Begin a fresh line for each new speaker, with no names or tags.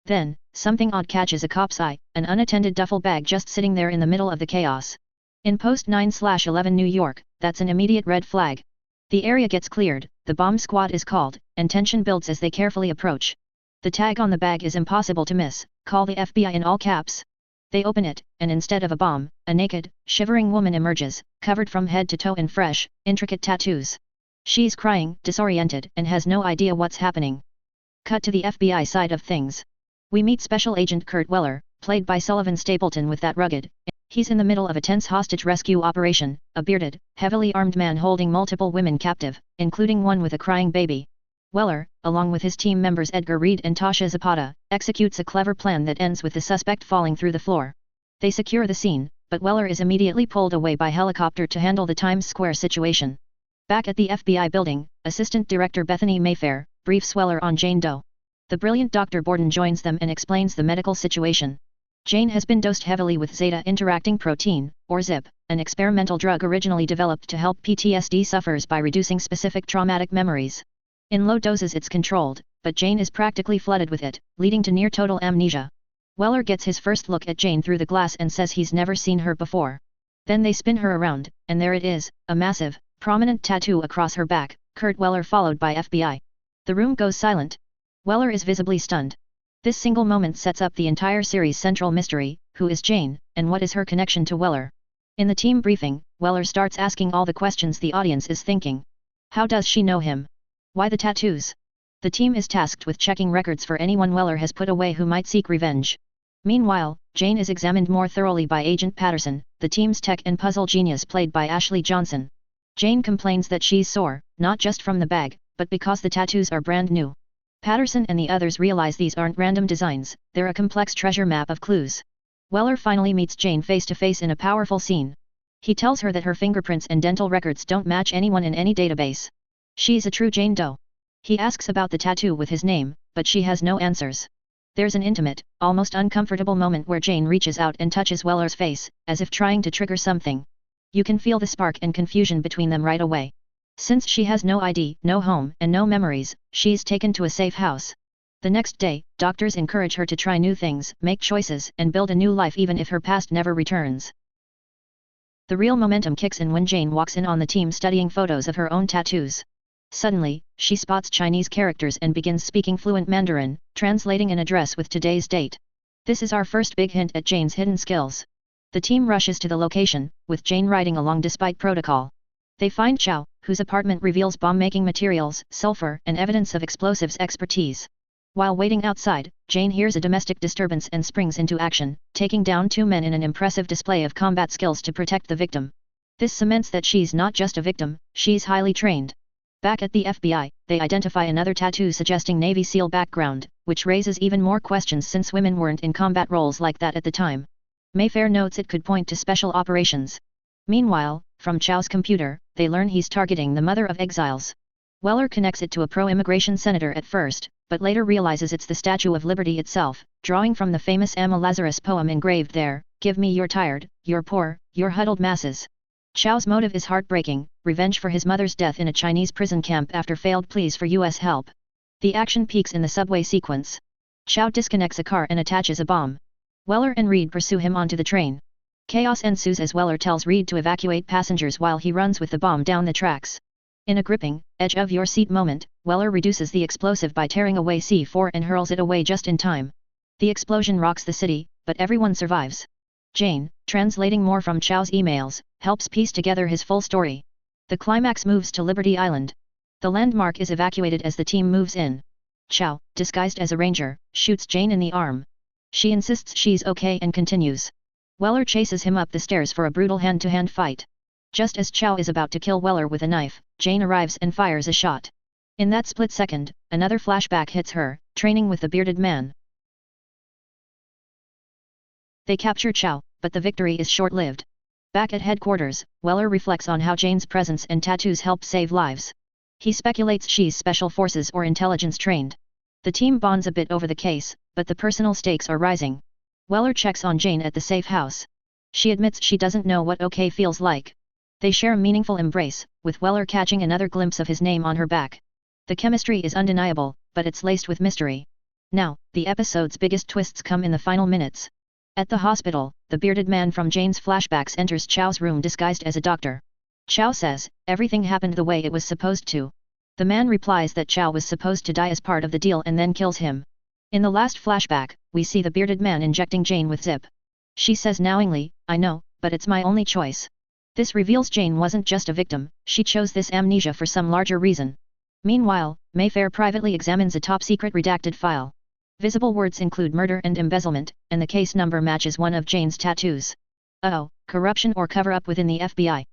Then, something odd catches a cop's eye, an unattended duffel bag just sitting there in the middle of the chaos. In post 9/11 New York, that's an immediate red flag. The area gets cleared, the bomb squad is called, and tension builds as they carefully approach. The tag on the bag is impossible to miss, "Call the FBI" in all caps. They open it, and instead of a bomb, a naked, shivering woman emerges, covered from head to toe in fresh, intricate tattoos. She's crying, disoriented, and has no idea what's happening. Cut to the FBI side of things. We meet Special Agent Kurt Weller, played by Sullivan Stapleton with that rugged. He's in the middle of a tense hostage rescue operation, a bearded, heavily armed man holding multiple women captive, including one with a crying baby. Weller, along with his team members Edgar Reed and Tasha Zapata, executes a clever plan that ends with the suspect falling through the floor. They secure the scene, but Weller is immediately pulled away by helicopter to handle the Times Square situation. Back at the FBI building, Assistant Director Bethany Mayfair briefs Weller on Jane Doe. The brilliant Dr. Borden joins them and explains the medical situation. Jane has been dosed heavily with zeta-interacting protein, or ZIP, an experimental drug originally developed to help PTSD sufferers by reducing specific traumatic memories. In low doses it's controlled, but Jane is practically flooded with it, leading to near-total amnesia. Weller gets his first look at Jane through the glass and says he's never seen her before. Then they spin her around, and there it is, a massive, prominent tattoo across her back, Kurt Weller followed by FBI. The room goes silent. Weller is visibly stunned. This single moment sets up the entire series' central mystery: who is Jane, and what is her connection to Weller? In the team briefing, Weller starts asking all the questions the audience is thinking. How does she know him? Why the tattoos? The team is tasked with checking records for anyone Weller has put away who might seek revenge. Meanwhile, Jane is examined more thoroughly by Agent Patterson, the team's tech and puzzle genius played by Ashley Johnson. Jane complains that she's sore, not just from the bag, but because the tattoos are brand new. Patterson and the others realize these aren't random designs, they're a complex treasure map of clues. Weller finally meets Jane face to face in a powerful scene. He tells her that her fingerprints and dental records don't match anyone in any database. She's a true Jane Doe. He asks about the tattoo with his name, but she has no answers. There's an intimate, almost uncomfortable moment where Jane reaches out and touches Weller's face, as if trying to trigger something. You can feel the spark and confusion between them right away. Since she has no ID, no home, and no memories, she's taken to a safe house. The next day, doctors encourage her to try new things, make choices, and build a new life even if her past never returns. The real momentum kicks in when Jane walks in on the team studying photos of her own tattoos. Suddenly, she spots Chinese characters and begins speaking fluent Mandarin, translating an address with today's date. This is our first big hint at Jane's hidden skills. The team rushes to the location, with Jane riding along despite protocol. They find Chow, whose apartment reveals bomb-making materials, sulfur, and evidence of explosives expertise. While waiting outside, Jane hears a domestic disturbance and springs into action, taking down two men in an impressive display of combat skills to protect the victim. This cements that she's not just a victim, she's highly trained. Back at the FBI, they identify another tattoo suggesting Navy SEAL background, which raises even more questions since women weren't in combat roles like that at the time. Mayfair notes it could point to special operations. Meanwhile, from Chow's computer, they learn he's targeting the mother of exiles. Weller connects it to a pro-immigration senator at first, but later realizes it's the Statue of Liberty itself, drawing from the famous Amma Lazarus poem engraved there, "Give me your tired, your poor, your huddled masses." Chow's motive is heartbreaking, revenge for his mother's death in a Chinese prison camp after failed pleas for U.S. help. The action peaks in the subway sequence. Chow disconnects a car and attaches a bomb. Weller and Reed pursue him onto the train. Chaos ensues as Weller tells Reed to evacuate passengers while he runs with the bomb down the tracks. In a gripping, edge-of-your-seat moment, Weller reduces the explosive by tearing away C4 and hurls it away just in time. The explosion rocks the city, but everyone survives. Jane, translating more from Chow's emails, helps piece together his full story. The climax moves to Liberty Island. The landmark is evacuated as the team moves in. Chow, disguised as a ranger, shoots Jane in the arm. She insists she's okay and continues. Weller chases him up the stairs for a brutal hand-to-hand fight. Just as Chow is about to kill Weller with a knife, Jane arrives and fires a shot. In that split second, another flashback hits her, training with the bearded man. They capture Chow, but the victory is short-lived. Back at headquarters, Weller reflects on how Jane's presence and tattoos help save lives. He speculates she's special forces or intelligence trained. The team bonds a bit over the case, but the personal stakes are rising. Weller checks on Jane at the safe house. She admits she doesn't know what okay feels like. They share a meaningful embrace, with Weller catching another glimpse of his name on her back. The chemistry is undeniable, but it's laced with mystery. Now, the episode's biggest twists come in the final minutes. At the hospital, the bearded man from Jane's flashbacks enters Chow's room disguised as a doctor. Chow says, everything happened the way it was supposed to. The man replies that Chow was supposed to die as part of the deal and then kills him. In the last flashback, we see the bearded man injecting Jane with Zip. She says knowingly, I know, but it's my only choice. This reveals Jane wasn't just a victim, she chose this amnesia for some larger reason. Meanwhile, Mayfair privately examines a top-secret redacted file. Visible words include murder and embezzlement, and the case number matches one of Jane's tattoos. Uh-oh, corruption or cover-up within the FBI.